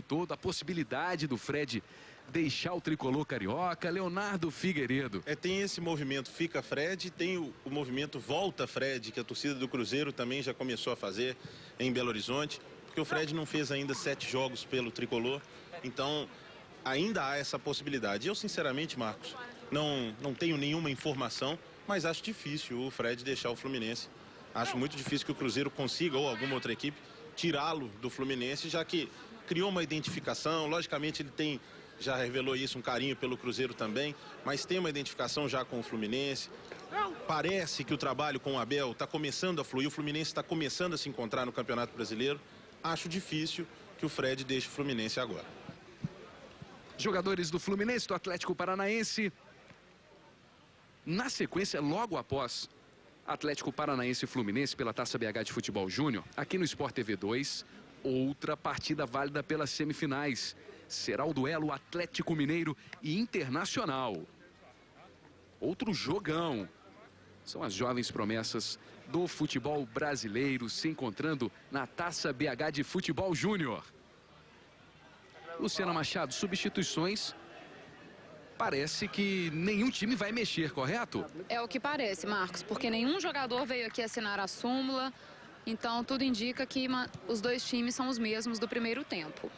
todo, a possibilidade do Fred deixar o tricolor carioca, Leonardo Figueiredo. Tem esse movimento Fica Fred, tem o movimento Volta Fred, que a torcida do Cruzeiro também já começou a fazer em Belo Horizonte, porque o Fred não fez ainda 7 jogos pelo tricolor, então ainda há essa possibilidade. Eu, sinceramente, Marcos, não tenho nenhuma informação, mas acho difícil o Fred deixar o Fluminense. Acho muito difícil que o Cruzeiro consiga, ou alguma outra equipe, tirá-lo do Fluminense, já que criou uma identificação. Logicamente ele já revelou isso, um carinho pelo Cruzeiro também, mas tem uma identificação já com o Fluminense. Parece que o trabalho com o Abel está começando a fluir, o Fluminense está começando a se encontrar no Campeonato Brasileiro. Acho difícil que o Fred deixe o Fluminense agora. Jogadores do Fluminense, do Atlético Paranaense. Na sequência, logo após Atlético Paranaense e Fluminense pela Taça BH de Futebol Júnior, aqui no Sport TV 2, outra partida válida pelas semifinais. Será o duelo Atlético Mineiro e Internacional. Outro jogão. São as jovens promessas do futebol brasileiro se encontrando na Taça BH de Futebol Júnior. Luciana Machado, substituições. Parece que nenhum time vai mexer, correto? É o que parece, Marcos, porque nenhum jogador veio aqui assinar a súmula. Então, tudo indica que os dois times são os mesmos do primeiro tempo.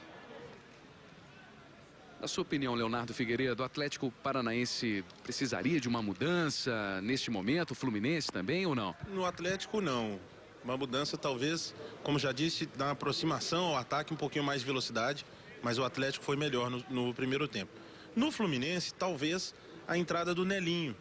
Na sua opinião, Leonardo Figueiredo, o Atlético Paranaense precisaria de uma mudança neste momento? O Fluminense também ou não? No Atlético, não. Uma mudança, talvez, como já disse, na aproximação ao ataque, um pouquinho mais de velocidade, mas o Atlético foi melhor no primeiro tempo. No Fluminense, talvez a entrada do Nelinho,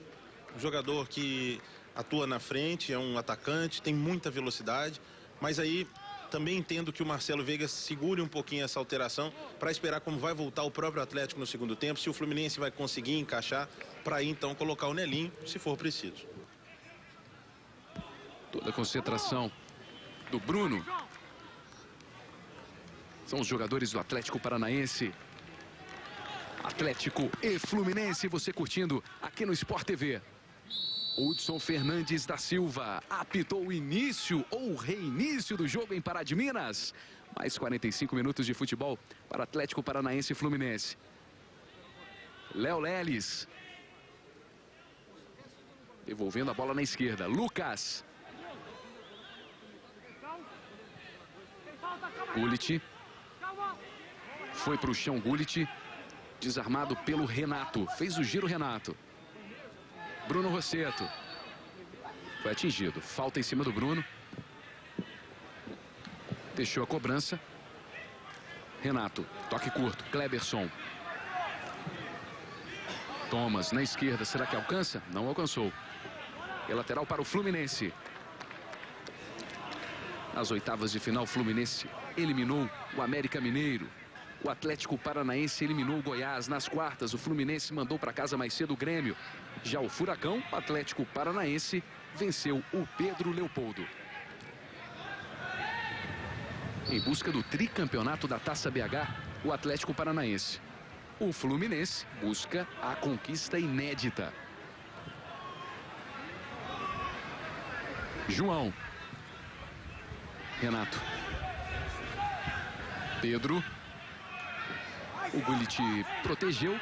um jogador que atua na frente, é um atacante, tem muita velocidade, mas aí também entendo que o Marcelo Veiga segure um pouquinho essa alteração para esperar como vai voltar o próprio Atlético no segundo tempo, se o Fluminense vai conseguir encaixar para aí então colocar o Nelinho, se for preciso. Toda a concentração do Bruno. São os jogadores do Atlético Paranaense. Atlético e Fluminense, você curtindo aqui no Sport TV. Hudson Fernandes da Silva apitou o início ou reinício do jogo em Pará de Minas. Mais 45 minutos de futebol para Atlético Paranaense e Fluminense. Léo Leles. Devolvendo a bola na esquerda. Lucas. Gullit. Foi para o chão Gullit. Desarmado pelo Renato. Fez o giro Renato. Bruno Rossetto. Foi atingido. Falta em cima do Bruno. Deixou a cobrança. Renato. Toque curto. Kleberson. Thomas na esquerda. Será que alcança? Não alcançou. É lateral para o Fluminense. Nas oitavas de final, o Fluminense eliminou o América Mineiro. O Atlético Paranaense eliminou o Goiás. Nas quartas, o Fluminense mandou para casa mais cedo o Grêmio. Já o Furacão, o Atlético Paranaense, venceu o Pedro Leopoldo. Em busca do tricampeonato da Taça BH, o Atlético Paranaense. O Fluminense busca a conquista inédita. João. Renato. Pedro. O Gullit protegeu.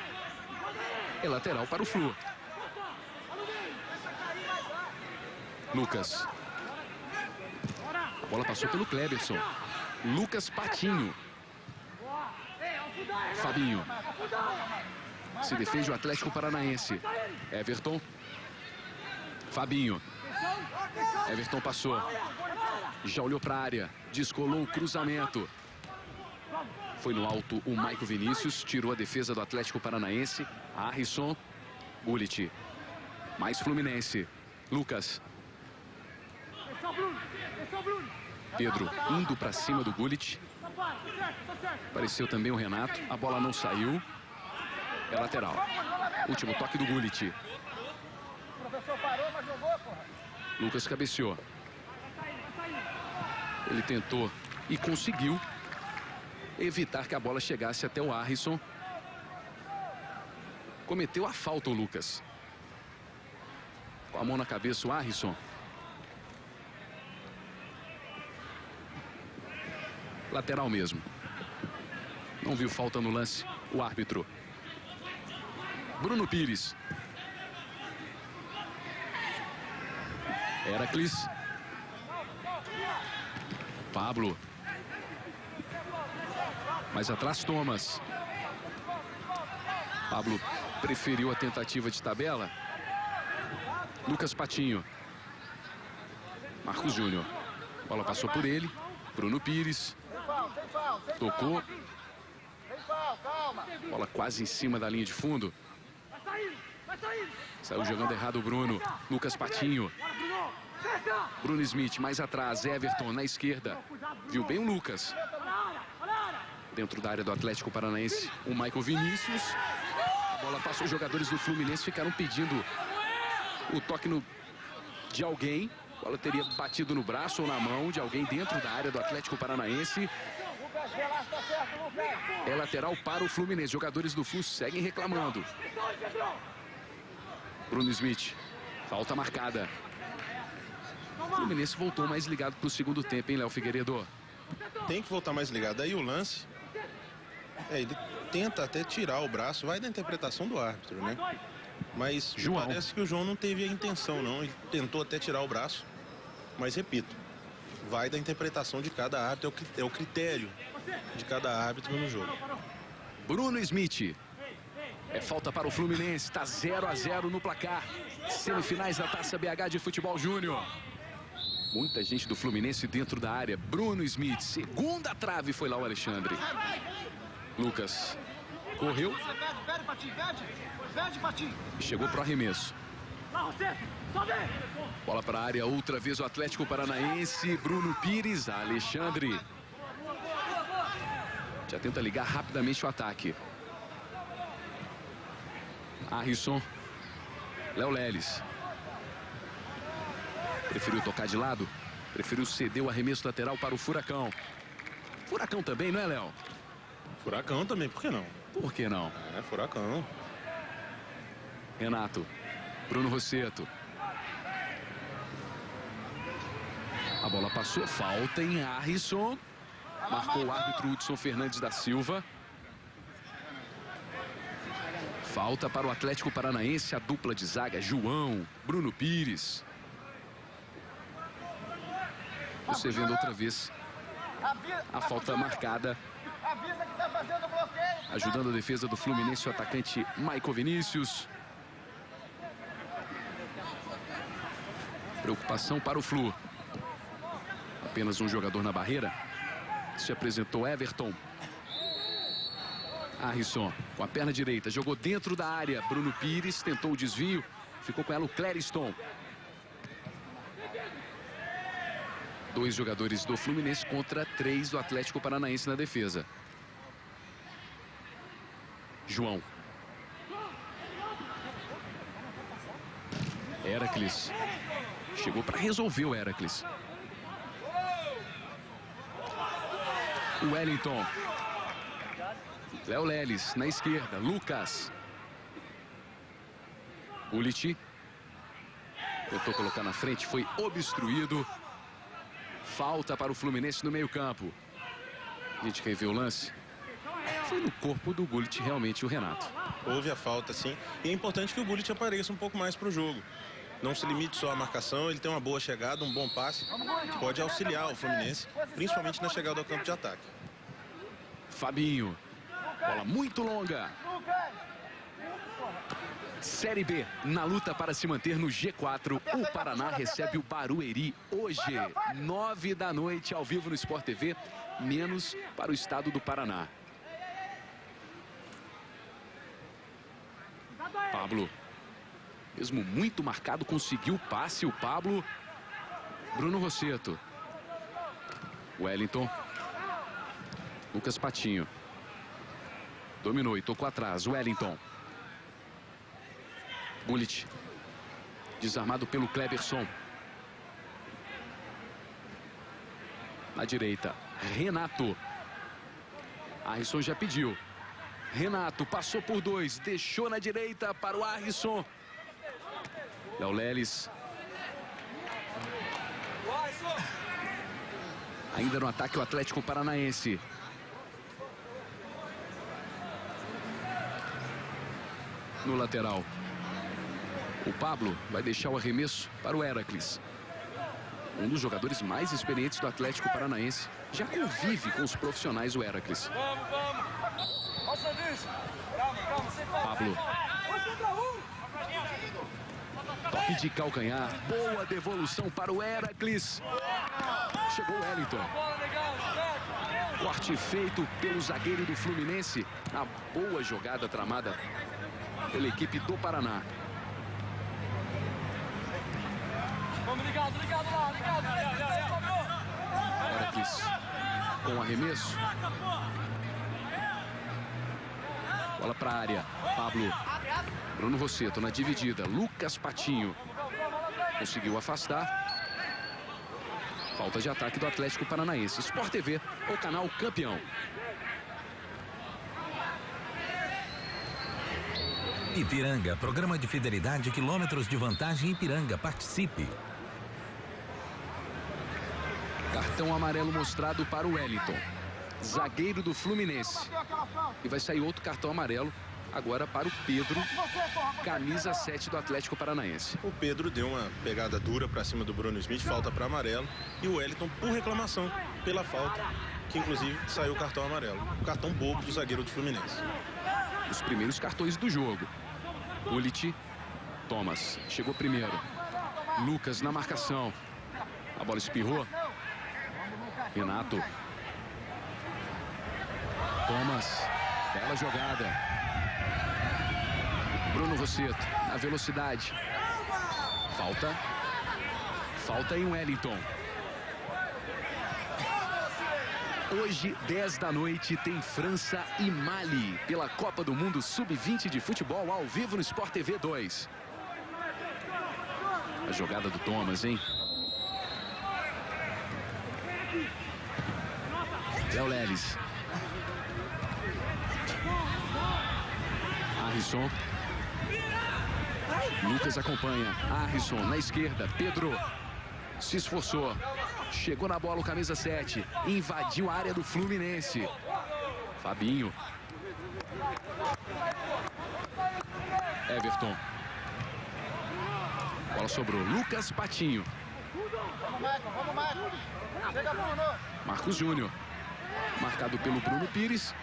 É lateral para o Flu. Lucas. A bola passou pelo Kleberson. Lucas Patinho. Fabinho. Se defende o Atlético Paranaense. Everton. Fabinho. Everton passou. Já olhou para a área. Descolou o cruzamento. Foi no alto o Maico Vinícius. Tirou a defesa do Atlético Paranaense. Harrison. Gullit. Mais Fluminense. Lucas. Pedro indo para cima do Gullit. Apareceu também o Renato. A bola não saiu. É lateral. Último toque do Gullit. Lucas cabeceou. Ele tentou e conseguiu evitar que a bola chegasse até o Harrison. Cometeu a falta o Lucas. Com a mão na cabeça o Harrison. Lateral mesmo. Não viu falta no lance o árbitro. Bruno Pires. Heracles. Pablo. Mais atrás, Thomas. Pablo preferiu a tentativa de tabela. Lucas Patinho. Marcos Júnior. Bola passou por ele. Bruno Pires. Tocou. Bola quase em cima da linha de fundo. Saiu jogando errado o Bruno. Lucas Patinho. Bruno Smith mais atrás. Everton na esquerda. Viu bem o Lucas. Dentro da área do Atlético Paranaense, o Michael Vinícius. A bola passou, os jogadores do Fluminense ficaram pedindo o toque de alguém. A bola teria batido no braço ou na mão de alguém dentro da área do Atlético Paranaense. É lateral para o Fluminense. Jogadores do Flu seguem reclamando. Bruno Smith. Falta marcada. O Fluminense voltou mais ligado para o segundo tempo, hein, Léo Figueiredo? Tem que voltar mais ligado. Aí o lance... ele tenta até tirar o braço, vai da interpretação do árbitro, né? Mas parece que o João não teve a intenção, não. Ele tentou até tirar o braço, mas repito, vai da interpretação de cada árbitro, é o critério de cada árbitro no jogo. Bruno Smith. É falta para o Fluminense, está 0-0 no placar. Semifinais da Taça BH de Futebol Júnior. Muita gente do Fluminense dentro da área. Bruno Smith, segunda trave, foi lá o Alexandre. Lucas correu e chegou para o arremesso. Bola para a área, outra vez o Atlético Paranaense. Bruno Pires, Alexandre. Já tenta ligar rapidamente o ataque. Harrison. Léo Leles. Preferiu tocar de lado. Preferiu ceder o arremesso lateral para o Furacão. Furacão também, não é, Léo? Furacão também, por que não? Por que não? É, Furacão. Renato. Bruno Rosseto. A bola passou. Falta em Harrison. Marcou o árbitro Hudson Fernandes da Silva. Falta para o Atlético Paranaense. A dupla de zaga. João. Bruno Pires. Você vendo outra vez a falta marcada. Ajudando a defesa do Fluminense, o atacante Michael Vinícius. Preocupação para o Flu. Apenas um jogador na barreira. Se apresentou Everton. Harrison com a perna direita, jogou dentro da área. Bruno Pires tentou o desvio. Ficou com ela o Clériston. Dois jogadores do Fluminense contra 3 do Atlético Paranaense na defesa. João. Heracles. Chegou para resolver o Heracles. O Wellington. Léo Leles na esquerda. Lucas. Gullit. Tentou colocar na frente, foi obstruído. Falta para o Fluminense no meio-campo. A gente revê o lance. Foi no corpo do Gullit realmente o Renato. Houve a falta, sim. E é importante que o Gullit apareça um pouco mais para o jogo. Não se limite só à marcação, ele tem uma boa chegada, um bom passe. Pode auxiliar o Fluminense, principalmente na chegada ao campo de ataque. Fabinho. Bola muito longa. Série B, na luta para se manter no G4, o Paraná recebe o Barueri hoje, 9 da noite, ao vivo no Sport TV, menos para o estado do Paraná. Pablo, mesmo muito marcado, conseguiu o passe, o Pablo. Bruno Rosseto. Wellington. Lucas Patinho. Dominou e tocou atrás, Wellington. Gullit. Desarmado pelo Cleberson. Na direita, Renato. Harrison já pediu. Renato passou por 2, deixou na direita para o Harrison. Léo Leles. Ainda no ataque o Atlético Paranaense. no lateral. O Pablo vai deixar o arremesso para o Heracles. Um dos jogadores mais experientes do Atlético Paranaense. Já convive com os profissionais o Heracles. Pablo. Toque de calcanhar. Boa devolução para o Heracles. Chegou o Wellington. Corte feito pelo zagueiro do Fluminense. A boa jogada tramada pela equipe do Paraná. Heracles com arremesso. Bola para a área. Pablo. Bruno Rossetto na dividida. Lucas Patinho. Conseguiu afastar. Falta de ataque do Atlético Paranaense. Sport TV, o canal campeão. Ipiranga, programa de fidelidade, quilômetros de vantagem Ipiranga. Participe. Cartão amarelo mostrado para o Wellington, zagueiro do Fluminense. E vai sair outro cartão amarelo agora para o Pedro, camisa 7 do Atlético Paranaense. O Pedro deu uma pegada dura para cima do Bruno Smith, falta para amarelo. E o Wellington por reclamação pela falta, que inclusive saiu o cartão amarelo. O cartão bobo do zagueiro do Fluminense. Os primeiros cartões do jogo. Gullit, Thomas, chegou primeiro. Lucas na marcação. A bola espirrou. Renato. Thomas. Bela jogada. Bruno Rossetto na velocidade. Falta em Wellington. Hoje, 10 da noite, tem França e Mali pela Copa do Mundo Sub-20 de futebol ao vivo no Sport TV 2. A jogada do Thomas, hein? Léo Leles. Harrison. Lucas acompanha. Harrison na esquerda. Pedro se esforçou. Chegou na bola o camisa 7. Invadiu a área do Fluminense. Fabinho. Everton. Bola sobrou. Lucas Patinho. Marcos Júnior. Marcado pelo Bruno Pires.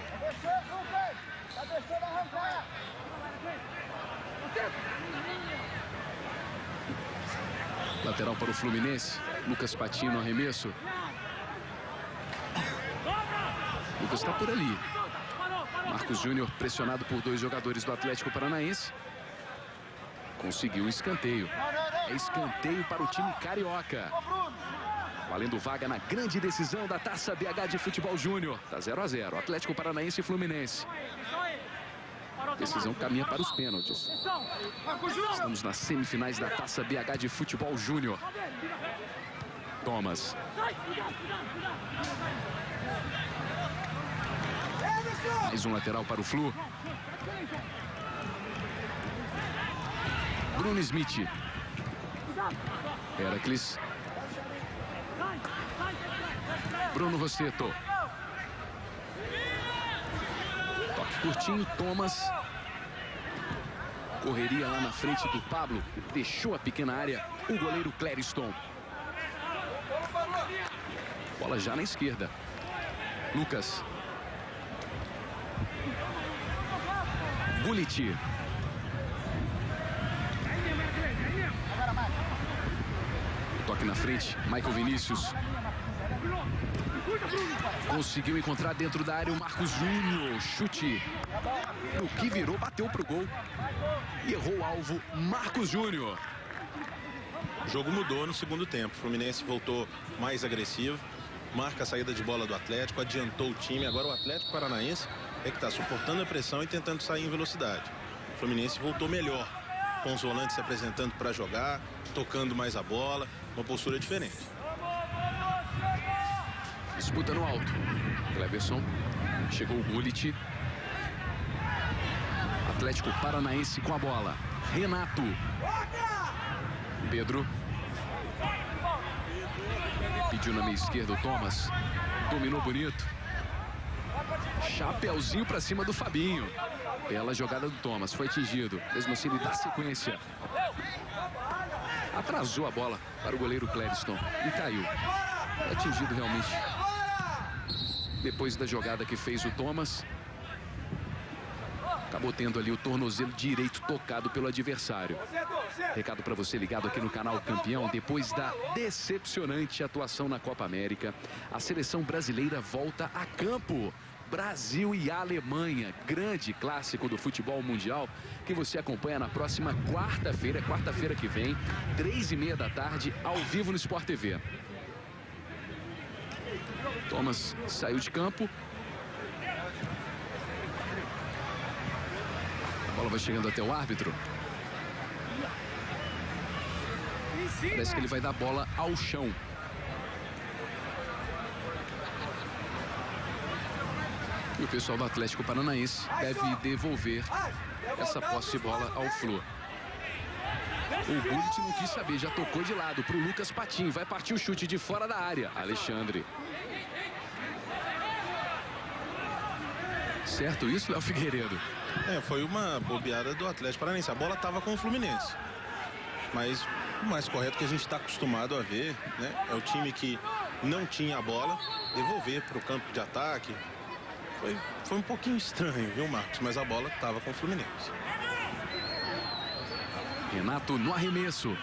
Lateral para o Fluminense. Lucas Patinho no arremesso. Lucas está por ali. Marcos Júnior pressionado por dois jogadores do Atlético Paranaense. Conseguiu um escanteio. É escanteio para o time carioca. Valendo vaga na grande decisão da Taça BH de Futebol Júnior. Tá 0-0. Atlético Paranaense e Fluminense. Decisão caminha para os pênaltis. Estamos nas semifinais da Taça BH de Futebol Júnior. Thomas. Mais um lateral para o Flu. Bruno Smith. Heracles. Bruno Rossetto. Toque curtinho, Thomas. Correria lá na frente do Pablo. Deixou a pequena área o goleiro Clériston. Bola já na esquerda. Lucas. Gullit. Toque na frente, Michael Vinícius. Conseguiu encontrar dentro da área o Marcos Júnior. Chute. O que virou, bateu pro gol. E errou o alvo, Marcos Júnior. O jogo mudou no segundo tempo. O Fluminense voltou mais agressivo. Marca a saída de bola do Atlético, adiantou o time. Agora o Atlético Paranaense é que está suportando a pressão e tentando sair em velocidade. O Fluminense voltou melhor, com os volantes se apresentando para jogar, tocando mais a bola, uma postura diferente. Disputa no alto. Cleverson. Chegou o Gullit. Atlético Paranaense com a bola. Renato. Pedro. Pediu na meia esquerda o Thomas. Dominou bonito. Chapeuzinho para cima do Fabinho. Bela jogada do Thomas. Foi atingido. Mesmo assim, ele dá sequência. Atrasou a bola para o goleiro Clériston e caiu. Foi atingido realmente. Depois da jogada que fez o Thomas, acabou tendo ali o tornozelo direito tocado pelo adversário. Recado para você ligado aqui no canal Campeão. Depois da decepcionante atuação na Copa América, a seleção brasileira volta a campo. Brasil e Alemanha, grande clássico do futebol mundial, que você acompanha na próxima quarta-feira que vem, 3h30 da tarde, ao vivo no Sport TV. Thomas saiu de campo. A bola vai chegando até o árbitro. Parece que ele vai dar a bola ao chão. E o pessoal do Atlético Paranaense deve devolver essa posse de bola ao Flu. O Gullit não quis saber, já tocou de lado para o Lucas Patim. Vai partir o chute de fora da área. Alexandre. Certo isso, Léo Figueiredo? Foi uma bobeada do Atlético Paranaense. A bola estava com o Fluminense. Mas o mais correto que a gente está acostumado a ver, né? É o time que não tinha a bola devolver para o campo de ataque. Foi um pouquinho estranho, viu, Marcos? Mas a bola estava com o Fluminense. Renato no arremesso.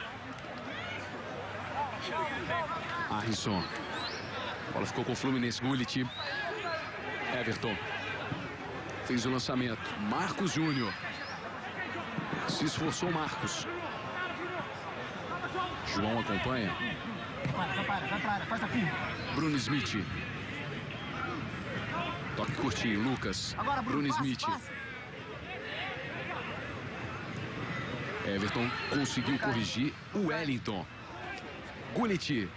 Arrisson. A bola ficou com o Fluminense. Gullit. Everton. Fez o lançamento. Marcos Júnior. Se esforçou Marcos. João acompanha. Bruno Smith. Toque curtinho, Lucas. Bruno Smith. Everton conseguiu corrigir o Wellington. Gullit.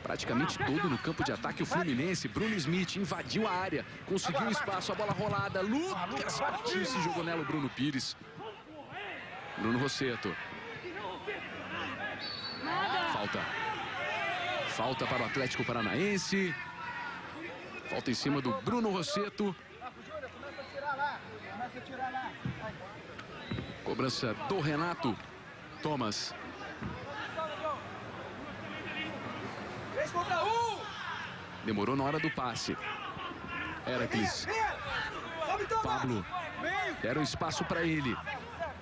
Praticamente todo no campo de ataque o Fluminense. Bruno Smith invadiu a área. Conseguiu espaço, a bola rolada. Lucas Patim se jogou nela, o Bruno Pires. Bruno Rossetto. Falta para o Atlético Paranaense. Falta em cima do Bruno Rossetto. Cobrança do Renato. Thomas. Demorou na hora do passe. Heracles. Pablo. Deram espaço para ele.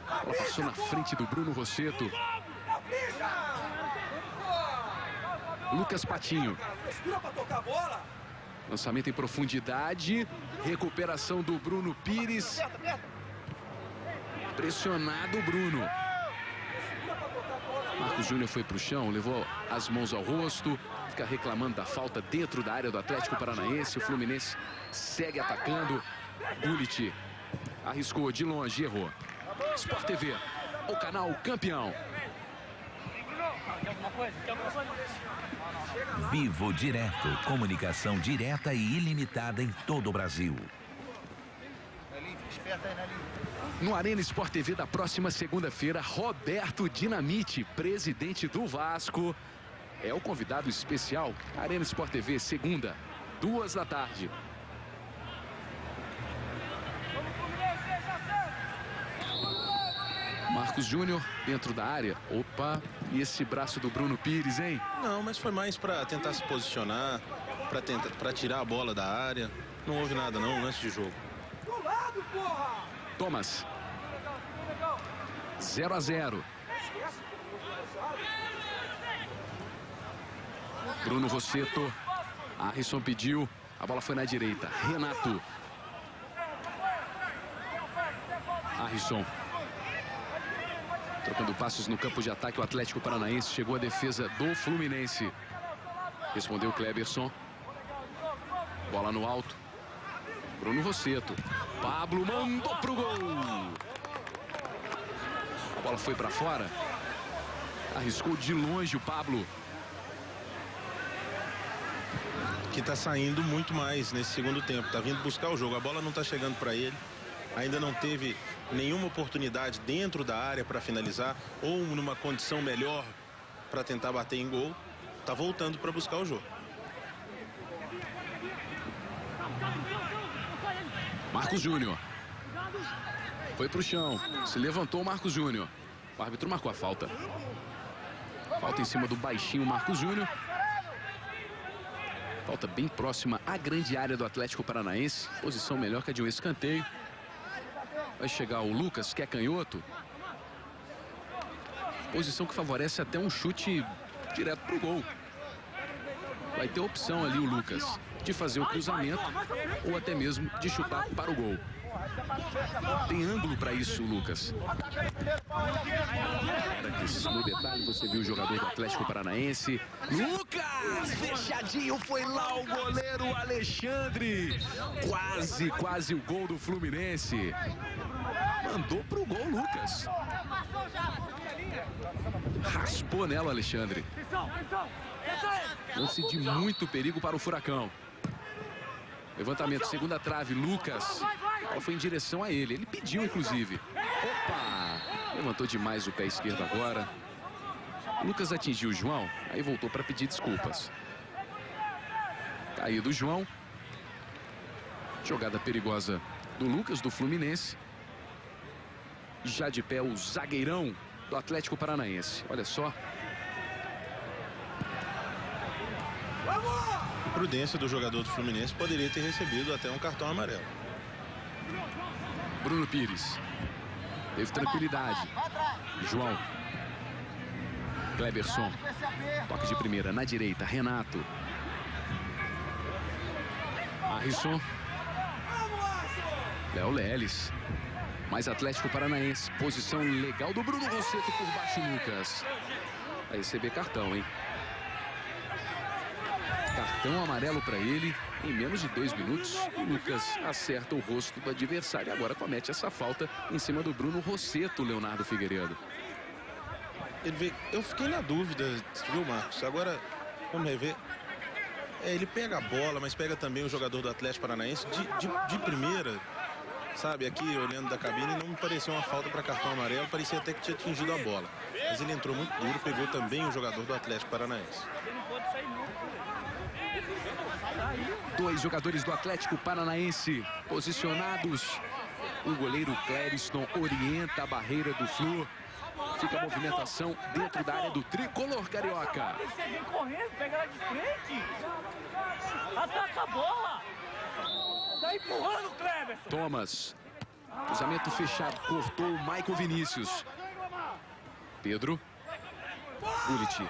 Ela passou na frente do Bruno Rossetto. Lucas Patinho. Lançamento em profundidade. Recuperação do Bruno Pires. Pressionado o Bruno. Marcos Júnior foi para o chão, levou as mãos ao rosto. Fica reclamando da falta dentro da área do Atlético Paranaense. O Fluminense segue atacando. Gullit arriscou de longe, errou. Sport TV, o canal Campeão. Vivo Direto, comunicação direta e ilimitada em todo o Brasil. No Arena Sport TV da próxima segunda-feira, Roberto Dinamite, presidente do Vasco, é o convidado especial. Arena Sport TV, segunda, 2 da tarde. Marcos Júnior dentro da área. Opa, e esse braço do Bruno Pires, hein? Não, mas foi mais para tentar se posicionar, para tirar a bola da área. Não houve nada não, lance de jogo. Thomas. 0-0. Bruno Rossetto. Arrisson pediu. A bola foi na direita. Renato. Arrisson. Trocando passos no campo de ataque, o Atlético Paranaense chegou à defesa do Fluminense. Respondeu Cleberson. Bola no alto. Bruno Rossetto. Pablo mandou pro gol. A bola foi para fora. Arriscou de longe o Pablo. Que está saindo muito mais nesse segundo tempo. Está vindo buscar o jogo. A bola não está chegando para ele. Ainda não teve nenhuma oportunidade dentro da área para finalizar ou numa condição melhor para tentar bater em gol. Está voltando para buscar o jogo. Marcos Júnior. Foi pro chão. Se levantou o Marcos Júnior. O árbitro marcou a falta. Falta em cima do baixinho Marcos Júnior. Falta bem próxima à grande área do Atlético Paranaense. Posição melhor que a de um escanteio. Vai chegar o Lucas, que é canhoto. Posição que favorece até um chute direto pro gol. Vai ter opção ali o Lucas de fazer o cruzamento ou até mesmo de chutar para o gol. Tem ângulo para isso, o Lucas. No detalhe, você viu o jogador do Atlético Paranaense. Lucas! Fechadinho, foi lá o goleiro Alexandre. Quase o gol do Fluminense. Mandou pro gol, Lucas. Raspou nela, Alexandre. Lance de muito perigo para o Furacão. Levantamento, segunda trave, Lucas. Ela foi em direção a ele. Ele pediu, inclusive. Opa! Levantou demais o pé esquerdo agora. Lucas atingiu o João. Aí voltou para pedir desculpas. Caído o João. Jogada perigosa do Lucas, do Fluminense. Já de pé o zagueirão do Atlético Paranaense. Olha só. Prudência do jogador do Fluminense, poderia ter recebido até um cartão amarelo. Bruno Pires. Teve tranquilidade. João. Kleberson. Toque de primeira na direita. Renato. Harrison. Léo Leles. Mais Atlético Paranaense. Posição legal do Bruno Rossetto por baixo, Lucas. Vai receber cartão, hein? Cartão amarelo para ele. Em menos de 2 minutos, o Lucas acerta o rosto do adversário. Agora comete essa falta em cima do Bruno Rossetto, Leonardo Figueiredo. Eu fiquei na dúvida, viu, Marcos? Agora, vamos rever. Ele pega a bola, mas pega também o jogador do Atlético Paranaense de primeira. Sabe, aqui olhando da cabine, não me pareceu uma falta para cartão amarelo. Parecia até que tinha atingido a bola. Mas ele entrou muito duro, pegou também o jogador do Atlético Paranaense. 2 jogadores do Atlético Paranaense posicionados. O goleiro Clériston orienta a barreira do Flu. Fica a movimentação dentro da área do tricolor carioca. Você vem correndo, pega ela de frente. Ataca a bola. Tá empurrando o Cleberson. Thomas. Cruzamento fechado. Cortou o Michael Vinícius. Pedro. Gullit.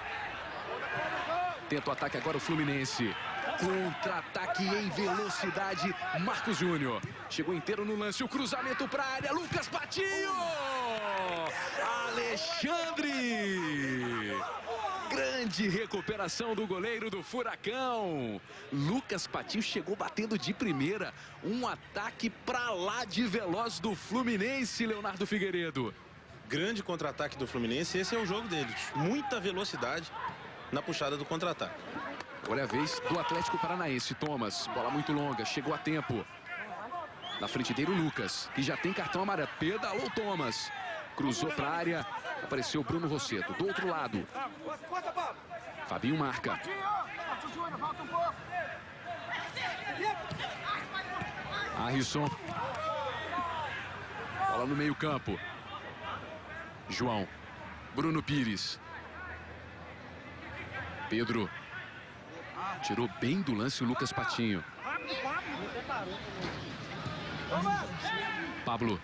Tenta o ataque agora o Fluminense. Contra-ataque em velocidade. Marcos Júnior. Chegou inteiro no lance. O cruzamento para a área. Lucas Patinho. Alexandre. Grande recuperação do goleiro do Furacão. Lucas Patinho chegou batendo de primeira. Um ataque para lá de veloz do Fluminense, Leonardo Figueiredo. Grande contra-ataque do Fluminense. Esse é o jogo deles. Muita velocidade na puxada do contra-ataque. Agora é a vez do Atlético Paranaense. Thomas, bola muito longa, chegou a tempo. Na frente dele o Lucas, que já tem cartão amarelo. Pedalou Thomas. Cruzou para a área. Apareceu o Bruno Rossetto. Do outro lado. Fabinho marca. Harrison. Bola no meio campo. João. Bruno Pires. Pedro. Tirou bem do lance o Lucas Patinho. Pablo.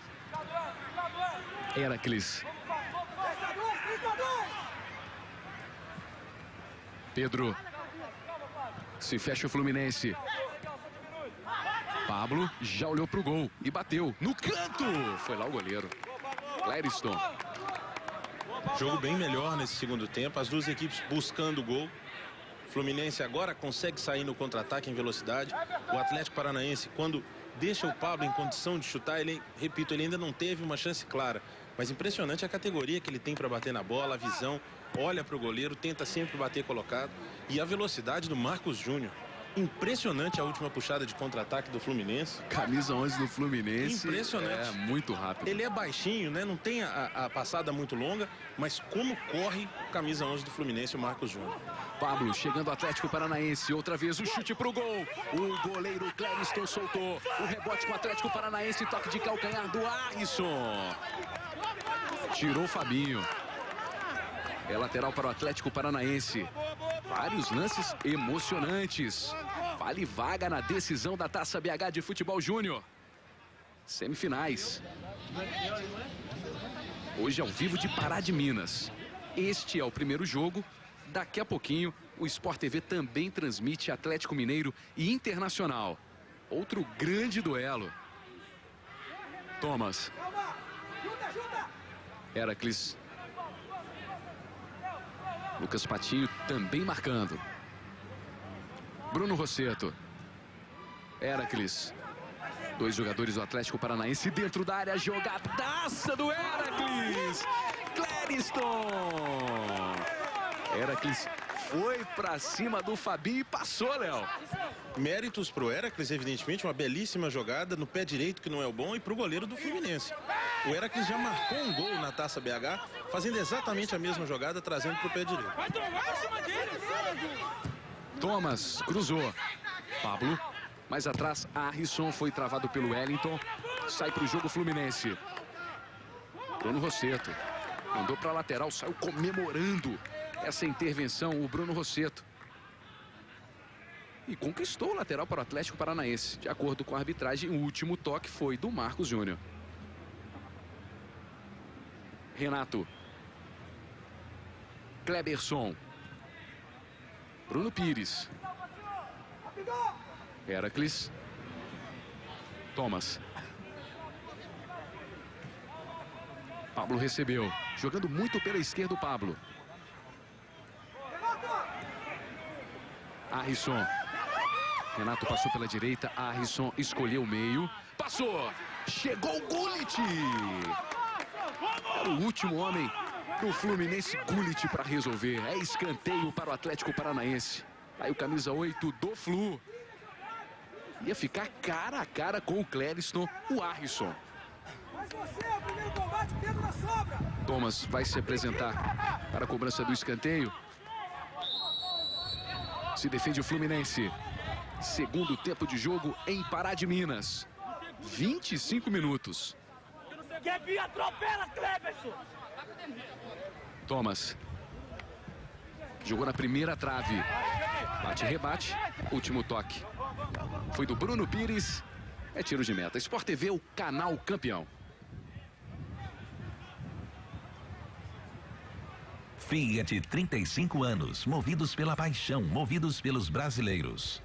Heracles. Pedro. Se fecha o Fluminense. Pablo já olhou pro gol e bateu no canto. Foi lá o goleiro. Clériston. Jogo bem melhor nesse segundo tempo. As duas equipes buscando o gol. Fluminense agora consegue sair no contra-ataque em velocidade. O Atlético Paranaense, quando deixa o Pablo em condição de chutar, ele, repito, ele ainda não teve uma chance clara. Mas impressionante a categoria que ele tem para bater na bola, a visão, olha para o goleiro, tenta sempre bater colocado. E a velocidade do Marcos Júnior. Impressionante a última puxada de contra-ataque do Fluminense. Camisa 11 do Fluminense. Impressionante. É muito rápido. Ele é baixinho, né? Não tem a passada muito longa, mas como corre camisa 11 do Fluminense, o Marcos Júnior. Pablo chegando ao Atlético Paranaense. Outra vez o chute pro gol. O goleiro Clériston soltou. O rebote com o Atlético Paranaense. Toque de calcanhar do Arrisson. Tirou o Fabinho. É lateral para o Atlético Paranaense. Vários lances emocionantes. Vale vaga na decisão da Taça BH de Futebol Júnior. Semifinais. Hoje ao vivo de Pará de Minas. Este é o primeiro jogo. Daqui a pouquinho o Sport TV também transmite Atlético Mineiro e Internacional. Outro grande duelo. Thomas. Heracles. Lucas Patinho também marcando. Bruno Rossetto. Heracles. Dois jogadores do Atlético Paranaense dentro da área. Jogadaça do Heracles. Clériston. Heracles foi pra cima do Fabinho e passou, Léo. Méritos pro Heracles, evidentemente, uma belíssima jogada no pé direito, que não é o bom, e pro goleiro do Fluminense. O Heracles já marcou um gol na Taça BH, fazendo exatamente a mesma jogada, trazendo pro pé direito. Thomas cruzou. Pablo. Mais atrás, Arrisson foi travado pelo Wellington. Sai pro jogo Fluminense. Bruno Rossetto. Mandou pra lateral, saiu comemorando essa intervenção, o Bruno Rossetto. E conquistou o lateral para o Atlético Paranaense. De acordo com a arbitragem, o último toque foi do Marcos Júnior. Renato. Kleberson. Bruno Pires. Heracles. Thomas. Pablo recebeu. Jogando muito pela esquerda o Pablo. Arrisson. Renato passou pela direita. Arrisson escolheu o meio. Passou. Chegou o Gullit. Era o último homem pro Fluminense. Gullit para resolver. É escanteio para o Atlético Paranaense. Aí o camisa 8 do Flu. Ia ficar cara a cara com o Clériston, o Arrisson. Thomas vai se apresentar para a cobrança do escanteio. Se defende o Fluminense. Segundo tempo de jogo em Pará de Minas. 25 minutos. Thomas. Jogou na primeira trave. Bate, rebate. Último toque. Foi do Bruno Pires. É tiro de meta. Sport TV, o canal campeão. Fiat, 35 anos, movidos pela paixão, movidos pelos brasileiros.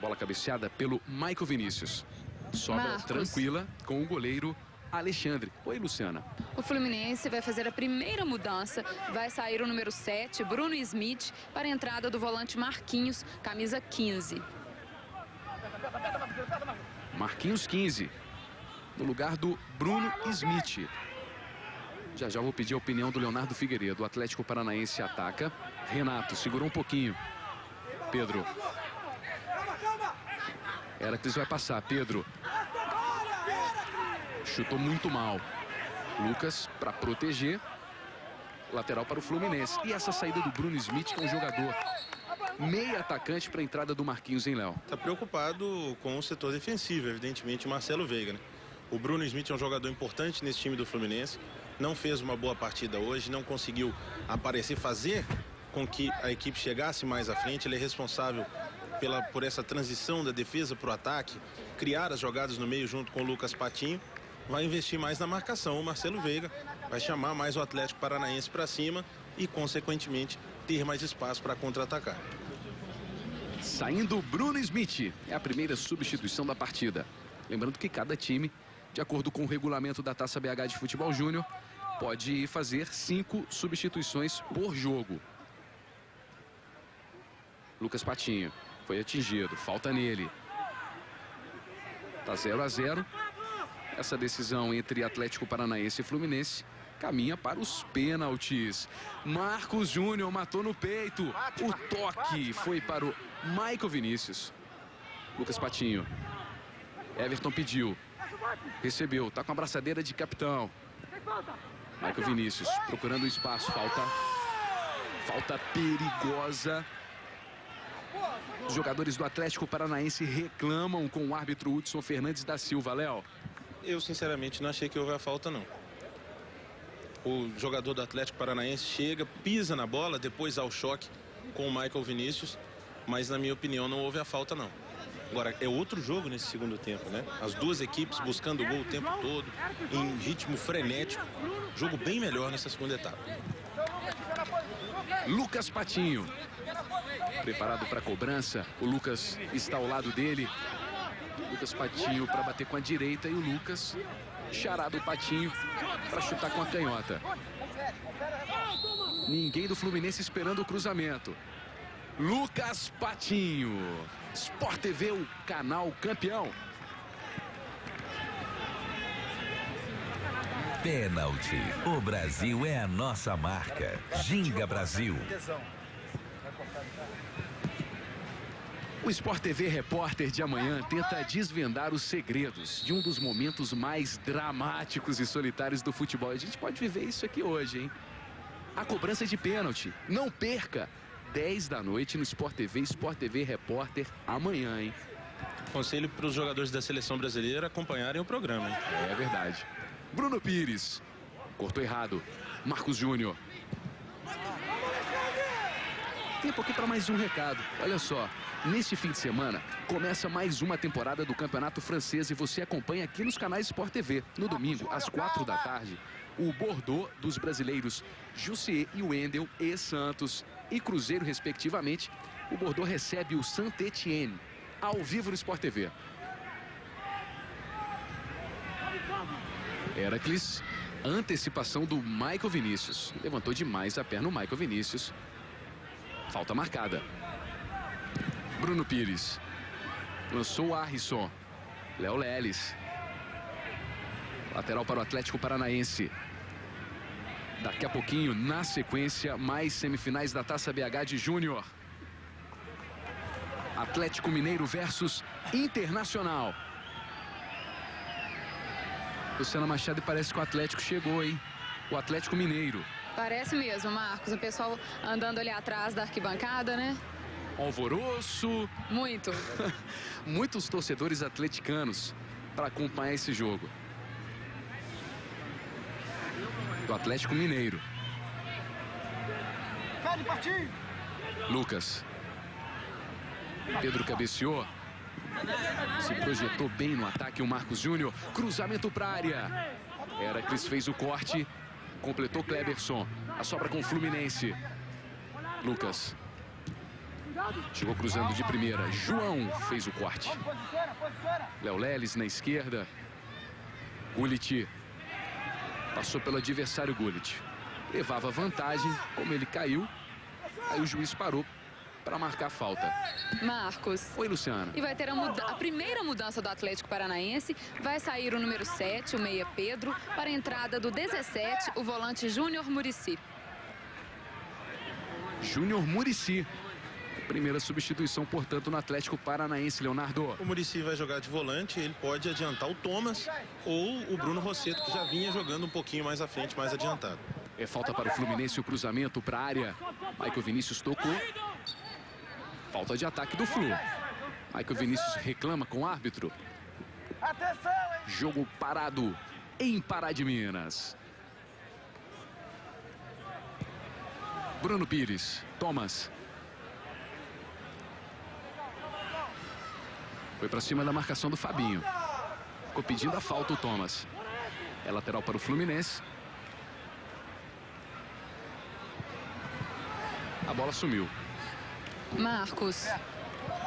Bola cabeceada pelo Michael Vinícius. Sobra Marcos. tranquila com o goleiro Alexandre. Oi, Luciana. O Fluminense vai fazer a primeira mudança. Vai sair o número 7, Bruno Smith, para a entrada do volante Marquinhos, camisa 15. Marquinhos 15. No lugar do Bruno Smith. Já já vou pedir a opinião do Leonardo Figueiredo. O Atlético Paranaense ataca. Renato segurou um pouquinho. Pedro. Heracles vai passar. Pedro. Chutou muito mal. Lucas para proteger. Lateral para o Fluminense. E essa saída do Bruno Smith, que é um jogador meio atacante para a entrada do Marquinhos, hein, Léo? Está preocupado com o setor defensivo, evidentemente, o Marcelo Veiga, né? O Bruno Smith é um jogador importante nesse time do Fluminense. Não fez uma boa partida hoje, não conseguiu aparecer, fazer com que a equipe chegasse mais à frente. Ele é responsável por essa transição da defesa para o ataque, criar as jogadas no meio junto com o Lucas Patinho. Vai investir mais na marcação. O Marcelo Veiga vai chamar mais o Atlético Paranaense para cima e, consequentemente, ter mais espaço para contra-atacar. Saindo Bruno Smith. É a primeira substituição da partida. Lembrando que cada time, de acordo com o regulamento da Taça BH de Futebol Júnior, pode fazer 5 substituições por jogo. Lucas Patinho foi atingido. Falta nele. Tá 0 a 0. Essa decisão entre Atlético Paranaense e Fluminense caminha para os pênaltis. Marcos Júnior matou no peito. O toque foi para o Michael Vinícius. Lucas Patinho. Everton pediu. Recebeu. Tá com a abraçadeira de capitão. Michael Vinícius procurando o espaço. Falta perigosa. Os jogadores do Atlético Paranaense reclamam com o árbitro Hudson Fernandes da Silva. Léo. Eu, sinceramente, não achei que houve a falta, não. O jogador do Atlético Paranaense chega, pisa na bola, depois há o choque com o Michael Vinícius, mas, na minha opinião, não houve a falta, não. Agora, é outro jogo nesse segundo tempo, né? As duas equipes buscando o gol o tempo todo, em ritmo frenético. Jogo bem melhor nessa segunda etapa. Lucas Patinho. Preparado para a cobrança. O Lucas está ao lado dele. Lucas Patinho para bater com a direita e o Lucas charado o Patinho para chutar com a canhota. Ninguém do Fluminense esperando o cruzamento. Lucas Patinho. Sport TV, o canal campeão. Pênalti. O Brasil é a nossa marca. Ginga Brasil. O Sport TV Repórter de amanhã tenta desvendar os segredos de um dos momentos mais dramáticos e solitários do futebol. A gente pode viver isso aqui hoje, hein? A cobrança de pênalti. Não perca! 10 da noite no Sport TV Repórter amanhã, hein? Conselho para os jogadores da seleção brasileira acompanharem o programa, hein? É verdade. Bruno Pires. Cortou errado. Marcos Júnior. Tempo aqui para mais um recado. Olha só. Neste fim de semana, começa mais uma temporada do Campeonato Francês e você acompanha aqui nos canais Sport TV. No domingo, às 4 da tarde, o Bordeaux dos brasileiros Jussier e Wendel e Santos e Cruzeiro, respectivamente. O Bordeaux recebe o Saint-Étienne, ao vivo no Sport TV. Heracles, antecipação do Michael Vinícius. Levantou demais a perna o Michael Vinícius. Falta marcada. Bruno Pires. Lançou o Arrisson. Léo Leles. Lateral para o Atlético Paranaense. Daqui a pouquinho, na sequência, mais semifinais da Taça BH de Júnior. Atlético Mineiro versus Internacional. Luciana Machado, parece que o Atlético chegou, hein? O Atlético Mineiro. Parece mesmo, Marcos. O pessoal andando ali atrás da arquibancada, né? Alvoroço. Muito. Muitos torcedores atleticanos para acompanhar esse jogo. Do Atlético Mineiro. Lucas. Pedro cabeceou. Se projetou bem no ataque o Marcos Júnior. Cruzamento para a área. Heracles fez o corte. Completou Kleberson. A sobra com o Fluminense. Lucas. Chegou cruzando de primeira. João fez o corte. Léo Leles na esquerda. Gullit. Passou pelo adversário Gullit. Levava vantagem. Como ele caiu, aí o juiz parou para marcar a falta. Marcos. Oi, Luciana. E vai ter a primeira mudança do Atlético Paranaense. Vai sair o número 7, o meia Pedro, para a entrada do 17, o volante Júnior Muricy. Júnior Muricy. Primeira substituição, portanto, no Atlético Paranaense, Leonardo. O Muricy vai jogar de volante, ele pode adiantar o Thomas ou o Bruno Rossetto, que já vinha jogando um pouquinho mais à frente, mais adiantado. É falta para o Fluminense, o cruzamento para a área. Michael Vinícius tocou. Falta de ataque do Flu. Michael Vinícius reclama com o árbitro. Jogo parado em Pará de Minas. Bruno Pires, Thomas. Foi para cima da marcação do Fabinho. Ficou pedindo a falta o Thomas. É lateral para o Fluminense. A bola sumiu. Marcos.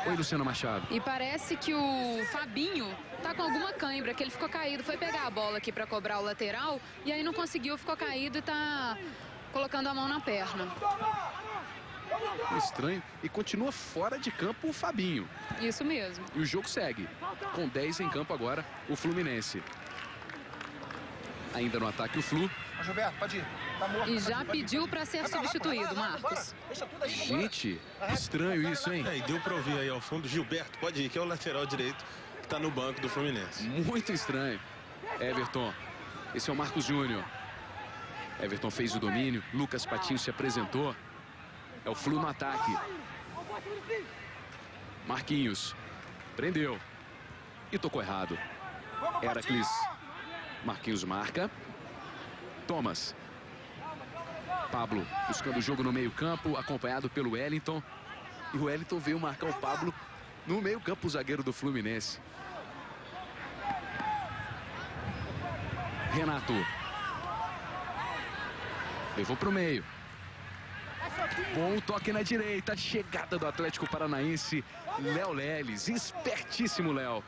Oi, Luciana Machado. E parece que o Fabinho tá com alguma cãibra, que ele ficou caído. Foi pegar a bola aqui para cobrar o lateral e aí não conseguiu, ficou caído e tá colocando a mão na perna. Estranho. E continua fora de campo o Fabinho. Isso mesmo. E o jogo segue. Com 10 em campo agora, o Fluminense. Ainda no ataque o Flu. Gilberto, pode ir. Tá morto, E já pediu para ser substituído, Marcos. Deixa tudo aí. Gente, estranho isso, hein? E deu para ouvir aí ao fundo, Gilberto, pode ir, que é o lateral direito que está no banco do Fluminense. Muito estranho. Everton. Esse é o Marcos Júnior. Everton fez o domínio. Lucas Patinho se apresentou. É o Flu no ataque. Marquinhos. Prendeu. E tocou errado. Heracles. Marquinhos marca. Thomas. Pablo buscando o jogo no meio-campo, acompanhado pelo Wellington. E o Wellington veio marcar o Pablo no meio-campo, o zagueiro do Fluminense. Renato. Levou para o meio. Bom toque na direita. Chegada do Atlético Paranaense. Léo Leles. Espertíssimo Léo.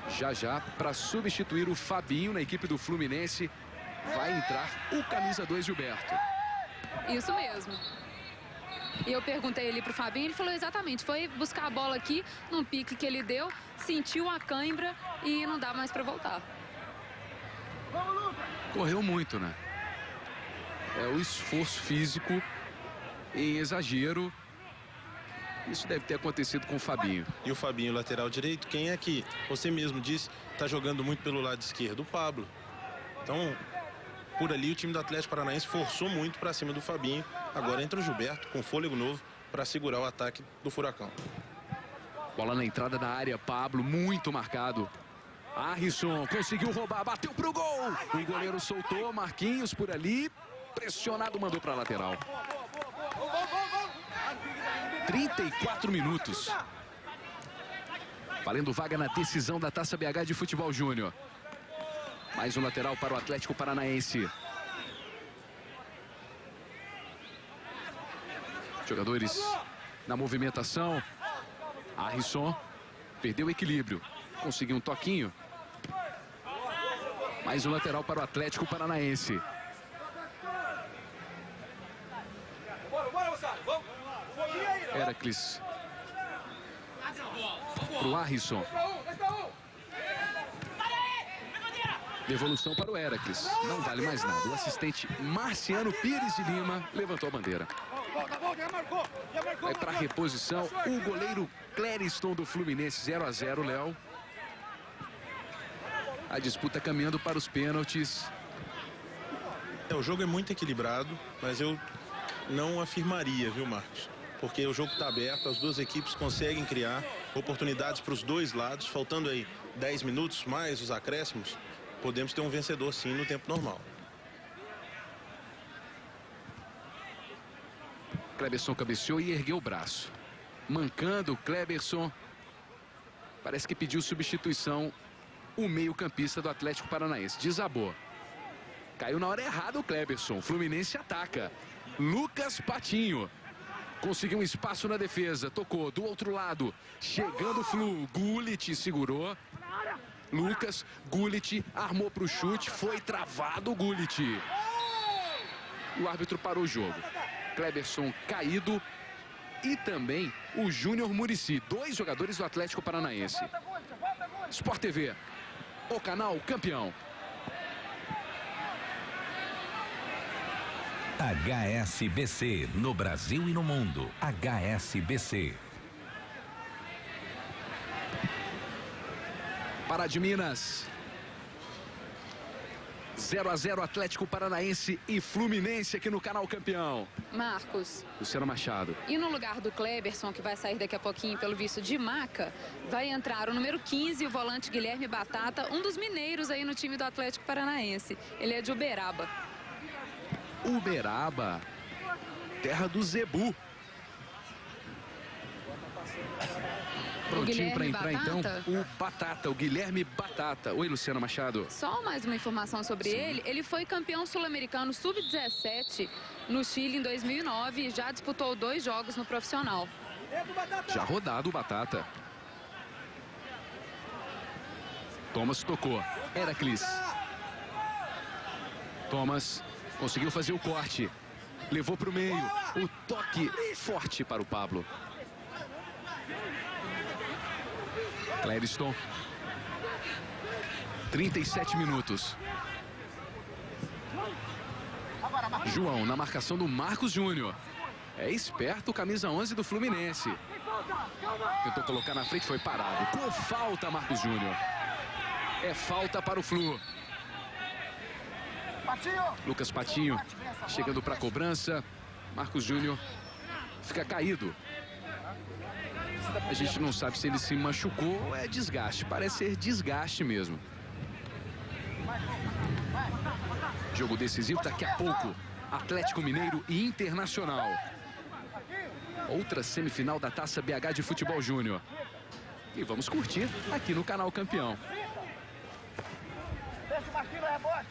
Já para substituir o Fabinho na equipe do Fluminense, vai entrar o camisa 2 Gilberto. Isso mesmo. E eu perguntei ali pro Fabinho, ele falou exatamente, foi buscar a bola aqui, num pique que ele deu, sentiu a cãibra e não dá mais para voltar. Correu muito, né? É o esforço físico em exagero. Isso deve ter acontecido com o Fabinho. E o Fabinho, lateral direito, quem é que, você mesmo disse, está jogando muito pelo lado esquerdo? O Pablo. Então, por ali o time do Atlético Paranaense forçou muito para cima do Fabinho. Agora entra o Gilberto com fôlego novo para segurar o ataque do Furacão. Bola na entrada da área, Pablo, muito marcado. Arrisson conseguiu roubar, bateu pro gol. O goleiro soltou, Marquinhos por ali, pressionado, mandou para a lateral. 34 minutos. Valendo vaga na decisão da Taça BH de Futebol Júnior. Mais um lateral para o Atlético Paranaense. Jogadores na movimentação. Arrisson perdeu o equilíbrio. Conseguiu um toquinho. Mais um lateral para o Atlético Paranaense. Heracles. Para o Arrisson. Devolução para o Heracles. Não vale mais nada. O assistente Marciano Pires de Lima levantou a bandeira. Vai para a reposição o goleiro Clériston do Fluminense. 0-0, Léo. A disputa caminhando para os pênaltis. O jogo é muito equilibrado, mas eu não afirmaria, viu, Marcos? Porque o jogo está aberto, as duas equipes conseguem criar oportunidades para os dois lados. Faltando aí 10 minutos mais os acréscimos, podemos ter um vencedor sim no tempo normal. Cleberson cabeceou e ergueu o braço. Mancando, Cleberson. Parece que pediu substituição o meio-campista do Atlético Paranaense. Desabou. Caiu na hora errada o Cleberson. O Fluminense ataca. Lucas Patinho. Conseguiu um espaço na defesa. Tocou do outro lado. Chegando o Flu. Gullit segurou. Lucas, Gullit armou para o chute. Foi travado o Gullit. O árbitro parou o jogo. Cleberson caído. E também o Júnior Muricy. 2 jogadores do Atlético Paranaense. Sport TV. O canal campeão. HSBC, no Brasil e no mundo. HSBC. Pará de Minas. 0-0 Atlético Paranaense e Fluminense aqui no canal campeão. Marcos. Luciano Machado. E no lugar do Cleberson, que vai sair daqui a pouquinho pelo visto de maca, vai entrar o número 15, o volante Guilherme Batata, um dos mineiros aí no time do Atlético Paranaense. Ele é de Uberaba. Uberaba, terra do Zebu. Prontinho para entrar então o Batata, o Guilherme Batata. Oi, Luciana Machado. Só mais uma informação sobre ele. Ele foi campeão sul-americano sub-17 no Chile em 2009 e já disputou 2 jogos no profissional. Já rodado o Batata. Thomas tocou. Heracles. Thomas conseguiu fazer o corte. Levou para o meio. O toque forte para o Pablo. Clériston. 37 minutos. João na marcação do Marcos Júnior. É esperto o camisa 11 do Fluminense. Tentou colocar na frente, foi parado. Com falta, Marcos Júnior. É falta para o Flu. Lucas Patinho chegando para a cobrança. Marcos Júnior fica caído. A gente não sabe se ele se machucou ou é desgaste. Parece ser desgaste mesmo. Jogo decisivo daqui a pouco. Atlético Mineiro e Internacional. Outra semifinal da Taça BH de Futebol Júnior. E vamos curtir aqui no canal Campeão. Deixa o Marquinhos no rebote.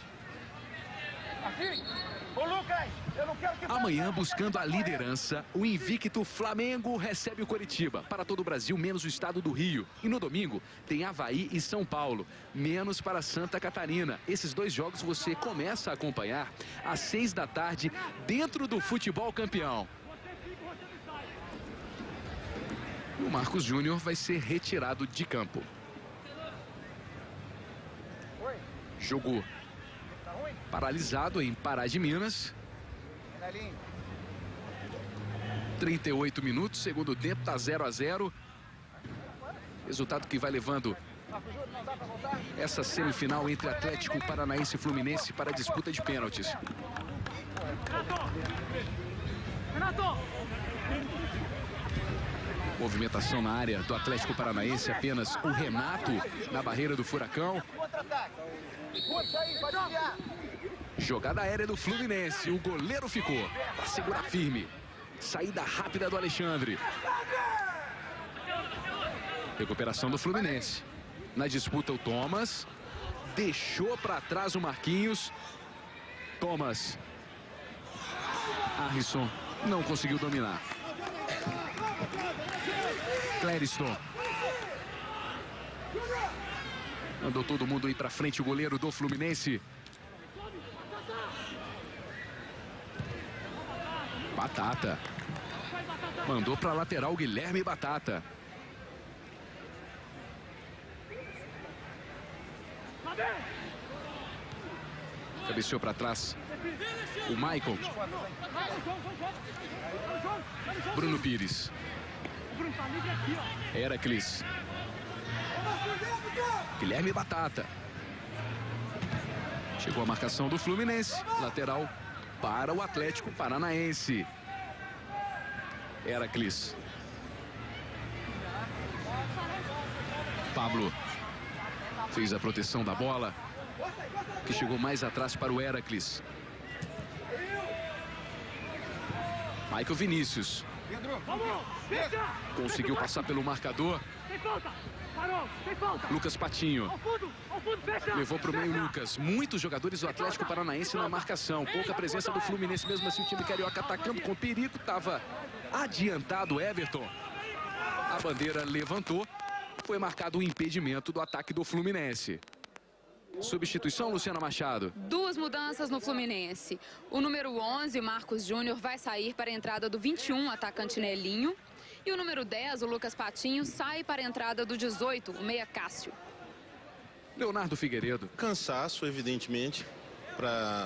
Marquinhos. Ô, Lucas, eu não quero que... Amanhã, buscando a liderança, o invicto Flamengo recebe o Coritiba. Para todo o Brasil, menos o estado do Rio. E no domingo, tem Avaí e São Paulo, menos para Santa Catarina. Esses dois jogos você começa a acompanhar às 6 da tarde, dentro do Futebol Campeão. O Marcos Júnior vai ser retirado de campo. Jogo paralisado em Pará de Minas. 38 minutos, segundo tempo, tá 0 a 0. Resultado que vai levando essa semifinal entre Atlético Paranaense e Fluminense para a disputa de pênaltis. Movimentação na área do Atlético Paranaense, apenas o Renato na barreira do Furacão. Jogada aérea do Fluminense, o goleiro ficou para segurar firme. Saída rápida do Alexandre. Recuperação do Fluminense. Na disputa o Thomas. Deixou para trás o Marquinhos. Thomas. Harrison não conseguiu dominar. Clériston. Mandou todo mundo ir para frente, o goleiro do Fluminense. Batata. Mandou para lateral Guilherme Batata. Cabeceou para trás o Michael. Bruno Pires. Heracles. Guilherme Batata. Chegou a marcação do Fluminense. Lateral para o Atlético Paranaense. Heracles. Pablo fez a proteção da bola, que chegou mais atrás para o Heracles. Michael Vinícius. Conseguiu passar pelo marcador. Lucas Patinho. Levou para o meio Lucas. Muitos jogadores do Atlético Paranaense na marcação. Pouca presença do Fluminense, mesmo assim o time carioca atacando com perigo. Estava adiantado Everton. A bandeira levantou. Foi marcado o impedimento do ataque do Fluminense. Substituição, Luciana Machado. Duas mudanças no Fluminense. O número 11, Marcos Júnior, vai sair para a entrada do 21, atacante Nelinho. E o número 10, o Lucas Patinho, sai para a entrada do 18, o meia Cássio. Leonardo Figueiredo. Cansaço, evidentemente.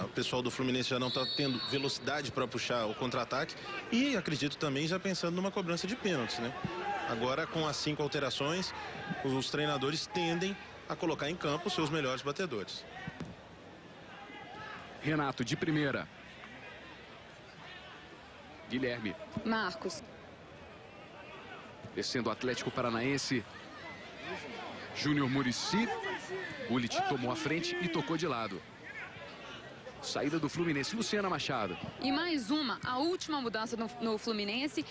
O pessoal do Fluminense já não está tendo velocidade para puxar o contra-ataque. E acredito também já pensando numa cobrança de pênaltis, né? Agora, com as 5 alterações, os treinadores tendem a colocar em campo os seus melhores batedores. Renato de primeira. Guilherme. Marcos. Descendo o Atlético Paranaense. Júnior Muricy. Gullit tomou a frente e tocou de lado. Saída do Fluminense, Luciana Machado. E mais uma, a última mudança no Fluminense,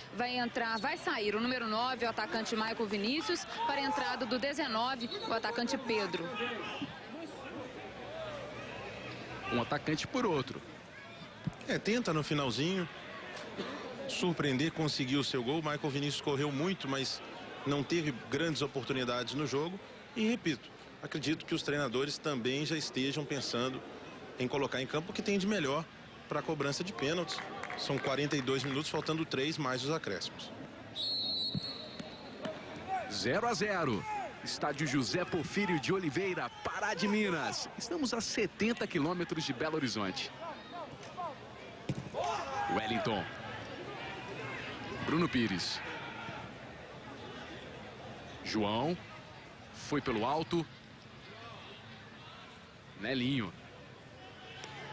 vai sair o número 9, o atacante Michael Vinícius, para a entrada do 19, o atacante Pedro. Um atacante por outro. Tenta no finalzinho surpreender, conseguiu o seu gol. Michael Vinícius correu muito, mas não teve grandes oportunidades no jogo. E repito, acredito que os treinadores também já estejam pensando em colocar em campo o que tem de melhor para a cobrança de pênaltis. São 42 minutos, faltando 3 mais os acréscimos. 0 a 0. Estádio José Porfírio de Oliveira, Pará de Minas. Estamos a 70 quilômetros de Belo Horizonte. Wellington. Bruno Pires. João. Foi pelo alto. Nelinho.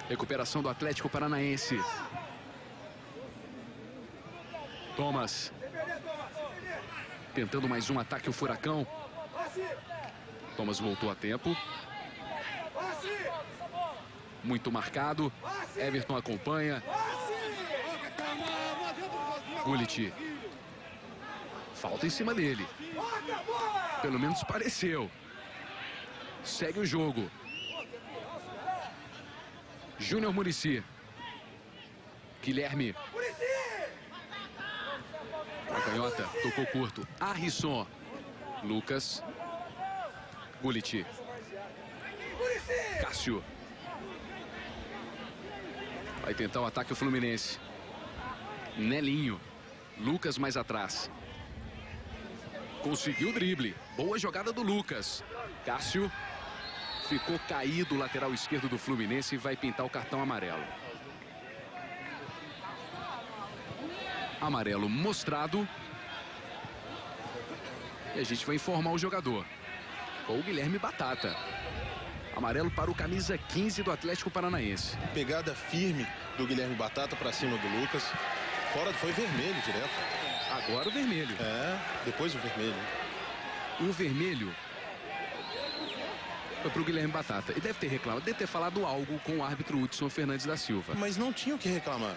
Recuperação do Atlético Paranaense. Thomas. Tentando mais um ataque, o Furacão. Thomas voltou a tempo. Muito marcado. Everton acompanha. Gullit. Falta em cima dele. Pelo menos pareceu. Segue o jogo. Júnior Muricy. Guilherme. A canhota tocou curto. Arrisson. Lucas. Gullit. Cássio. Vai tentar o ataque o Fluminense. Nelinho. Lucas mais atrás. Conseguiu o drible. Boa jogada do Lucas. Cássio. Ficou caído o lateral esquerdo do Fluminense e vai pintar o cartão amarelo. Amarelo mostrado. E a gente vai informar o jogador. Com o Guilherme Batata. Amarelo para o camisa 15 do Atlético Paranaense. Pegada firme do Guilherme Batata para cima do Lucas. Fora, foi vermelho direto. Agora o vermelho. Depois o vermelho. O vermelho foi para o Guilherme Batata. E deve ter reclamado, deve ter falado algo com o árbitro Hudson Fernandes da Silva. Mas não tinha o que reclamar.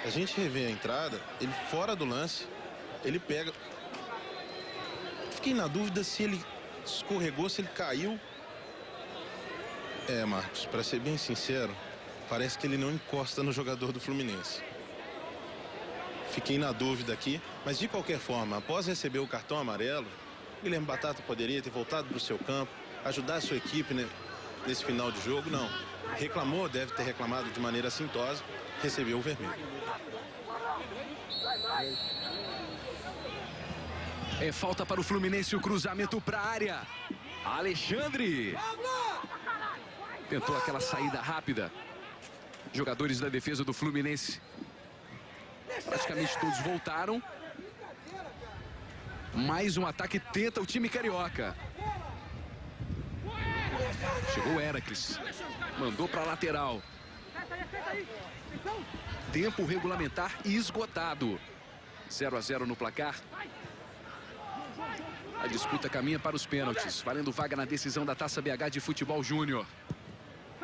A gente revê a entrada, ele fora do lance, ele pega... Fiquei na dúvida se ele escorregou, se ele caiu. Marcos, para ser bem sincero, parece que ele não encosta no jogador do Fluminense. Fiquei na dúvida aqui, mas de qualquer forma, após receber o cartão amarelo, o Guilherme Batata poderia ter voltado para o seu campo, ajudar a sua equipe, né, nesse final de jogo. Não, reclamou, deve ter reclamado de maneira assintosa, recebeu o vermelho. É falta para o Fluminense, o cruzamento para a área. Alexandre. Tentou aquela saída rápida. Jogadores da defesa do Fluminense. Praticamente todos voltaram. Mais um ataque tenta o time carioca. Chegou o Heracles. Mandou para a lateral. Tempo regulamentar esgotado. 0-0 no placar. A disputa caminha para os pênaltis, valendo vaga na decisão da Taça BH de Futebol Júnior.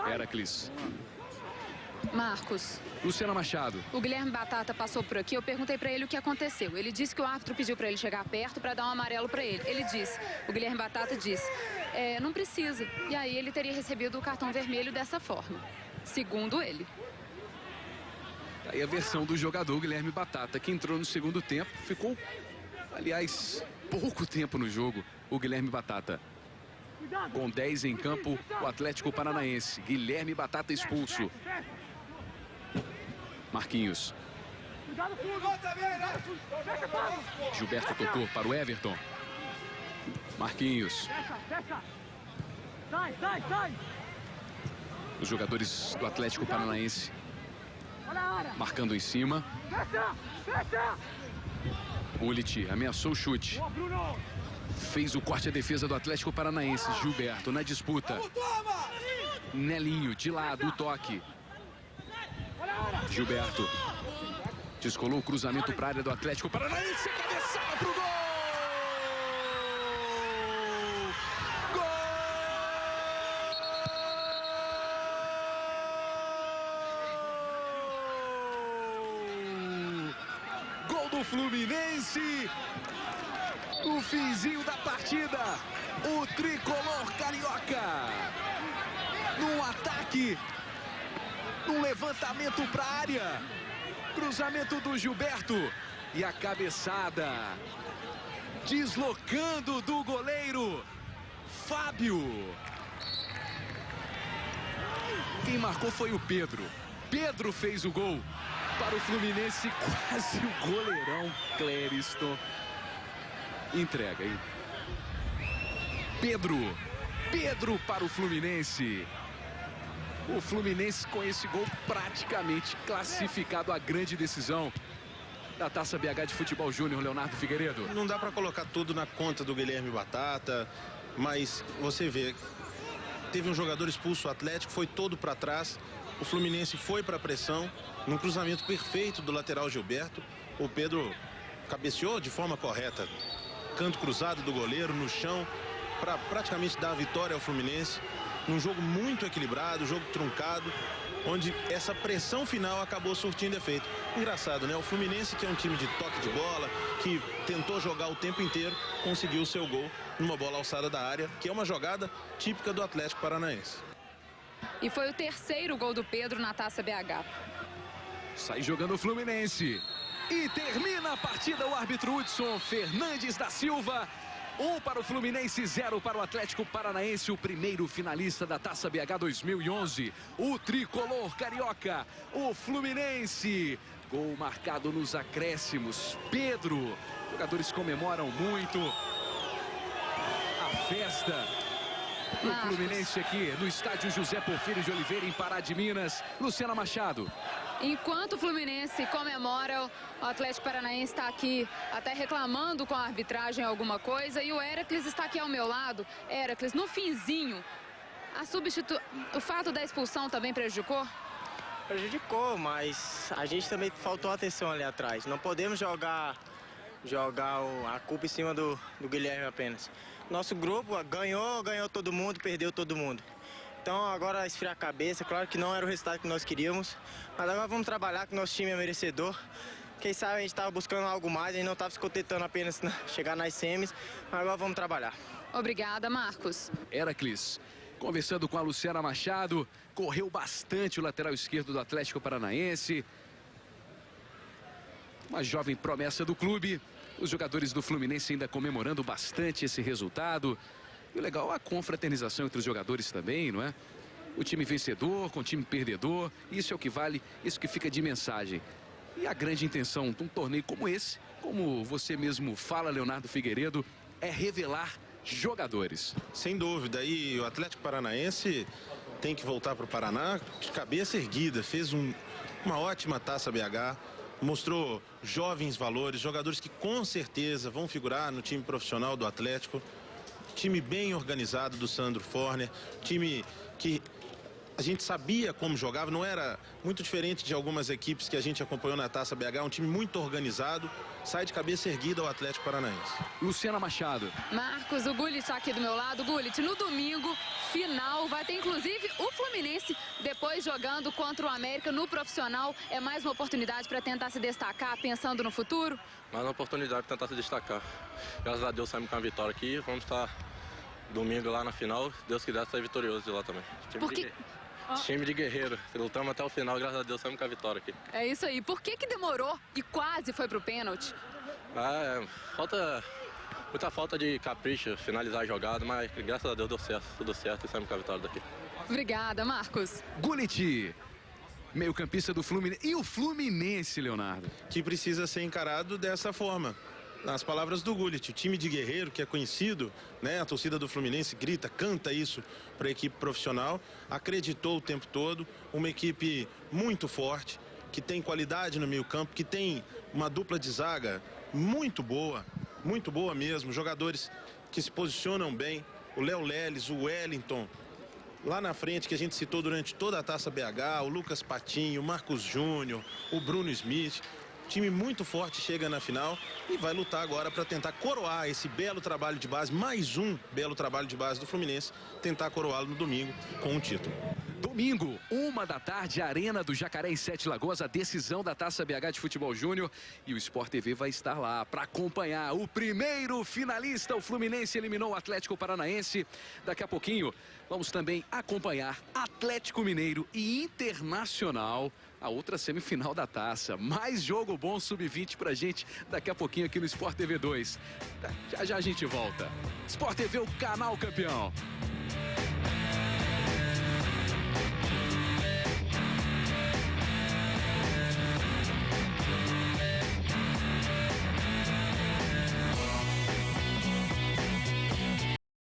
Heracles. Marcos. Luciana Machado. O Guilherme Batata passou por aqui, eu perguntei para ele o que aconteceu. Ele disse que o árbitro pediu para ele chegar perto para dar um amarelo para ele. Ele disse, o Guilherme Batata disse, não precisa. E aí ele teria recebido o cartão vermelho dessa forma, segundo ele. Aí a versão do jogador Guilherme Batata, que entrou no segundo tempo, ficou, aliás, pouco tempo no jogo, o Guilherme Batata. Com 10 em campo, o Atlético Paranaense. Guilherme Batata expulso. Marquinhos. Gilberto tocou para o Everton. Marquinhos. Os jogadores do Atlético Paranaense marcando em cima. Gullit ameaçou o chute. Fez o corte à defesa do Atlético Paranaense. Gilberto na disputa. Nelinho de lado, o toque. Gilberto. Descolou o cruzamento para a área do Atlético Paranaense. Cabeçada pro gol! Gol! Gol do Fluminense! No finzinho da partida, o tricolor carioca. Num ataque, num levantamento para a área. Cruzamento do Gilberto e a cabeçada. Deslocando do goleiro Fábio. Quem marcou foi o Pedro. Pedro fez o gol para o Fluminense. Quase o goleirão Clériston. Entrega, hein? Pedro para o Fluminense. O Fluminense com esse gol praticamente classificado à grande decisão da Taça BH de Futebol Júnior, Leonardo Figueiredo. Não dá para colocar tudo na conta do Guilherme Batata, mas você vê, teve um jogador expulso, o Atlético foi todo para trás, o Fluminense foi para a pressão, num cruzamento perfeito do lateral Gilberto, o Pedro cabeceou de forma correta, canto cruzado do goleiro no chão, para praticamente dar a vitória ao Fluminense, num jogo muito equilibrado, jogo truncado, onde essa pressão final acabou surtindo efeito. Engraçado, né? O Fluminense, que é um time de toque de bola, que tentou jogar o tempo inteiro, conseguiu o seu gol numa bola alçada da área, que é uma jogada típica do Atlético Paranaense. E foi o terceiro gol do Pedro na Taça BH. Sai jogando o Fluminense. E termina a partida o árbitro Hudson Fernandes da Silva. 1 para o Fluminense, 0 para o Atlético Paranaense, o primeiro finalista da Taça BH 2011. O tricolor carioca, o Fluminense. Gol marcado nos acréscimos. Pedro. Jogadores comemoram muito. A festa do Fluminense aqui no estádio José Porfírio de Oliveira, em Pará de Minas. Luciana Machado. Enquanto o Fluminense comemora, o Atlético Paranaense está aqui até reclamando com a arbitragem alguma coisa. E o Héracles está aqui ao meu lado. Héracles, no finzinho, o fato da expulsão também prejudicou? Prejudicou, mas a gente também faltou atenção ali atrás. Não podemos jogar a culpa em cima do Guilherme apenas. Nosso grupo ganhou todo mundo, perdeu todo mundo. Então agora esfriar a cabeça, claro que não era o resultado que nós queríamos, mas agora vamos trabalhar, que o nosso time é merecedor. Quem sabe a gente estava buscando algo mais, a gente não estava se contentando apenas chegar nas semis, mas agora vamos trabalhar. Obrigada, Marcos. Héracles, conversando com a Luciana Machado, correu bastante o lateral esquerdo do Atlético Paranaense. Uma jovem promessa do clube. Os jogadores do Fluminense ainda comemorando bastante esse resultado. E o legal é a confraternização entre os jogadores também, não é? O time vencedor com o time perdedor, isso é o que vale, isso que fica de mensagem. E a grande intenção de um torneio como esse, como você mesmo fala, Leonardo Figueiredo, é revelar jogadores. Sem dúvida, e o Atlético Paranaense tem que voltar para o Paraná de cabeça erguida, fez uma ótima Taça BH, mostrou jovens valores, jogadores que com certeza vão figurar no time profissional do Atlético. Time bem organizado do Sandro Forner, time que a gente sabia como jogava, não era muito diferente de algumas equipes que a gente acompanhou na Taça BH, um time muito organizado, sai de cabeça erguida ao Atlético Paranaense. Luciana Machado. Marcos, o Gullit está aqui do meu lado. Gullit, no domingo, final, vai ter inclusive o Fluminense depois jogando contra o América no profissional. É mais uma oportunidade para tentar se destacar, pensando no futuro? Mais uma oportunidade para tentar se destacar. Graças a Deus saímos com a vitória aqui, vamos estar domingo lá na final, Deus quiser sair vitorioso de lá também. Time de guerreiro, lutamos até o final, graças a Deus saímos com a vitória aqui. É isso aí. Por que demorou e quase foi pro pênalti? Muita falta de capricho, finalizar a jogada, mas graças a Deus deu certo, tudo certo e saímos com a vitória daqui. Obrigada, Marcos. Gullit, meio-campista do Fluminense. E o Fluminense, Leonardo? Que precisa ser encarado dessa forma. Nas palavras do Gullit, o time de guerreiro que é conhecido, né? A torcida do Fluminense grita, canta isso para a equipe profissional, acreditou o tempo todo, uma equipe muito forte, que tem qualidade no meio-campo, que tem uma dupla de zaga muito boa mesmo, jogadores que se posicionam bem, o Léo Leles, o Wellington, lá na frente que a gente citou durante toda a Taça BH, o Lucas Patinho, o Marcos Júnior, o Bruno Smith. Time muito forte chega na final e vai lutar agora para tentar coroar esse belo trabalho de base, mais um belo trabalho de base do Fluminense, tentar coroá-lo no domingo com um título. Domingo, 13h, Arena do Jacaré em Sete Lagoas, a decisão da Taça BH de Futebol Júnior. E o Sport TV vai estar lá para acompanhar o primeiro finalista. O Fluminense eliminou o Atlético Paranaense. Daqui a pouquinho, vamos também acompanhar Atlético Mineiro e Internacional, a outra semifinal da Taça. Mais jogo bom sub-20 pra gente daqui a pouquinho aqui no Sport TV 2. Já já a gente volta. Sport TV, o canal campeão.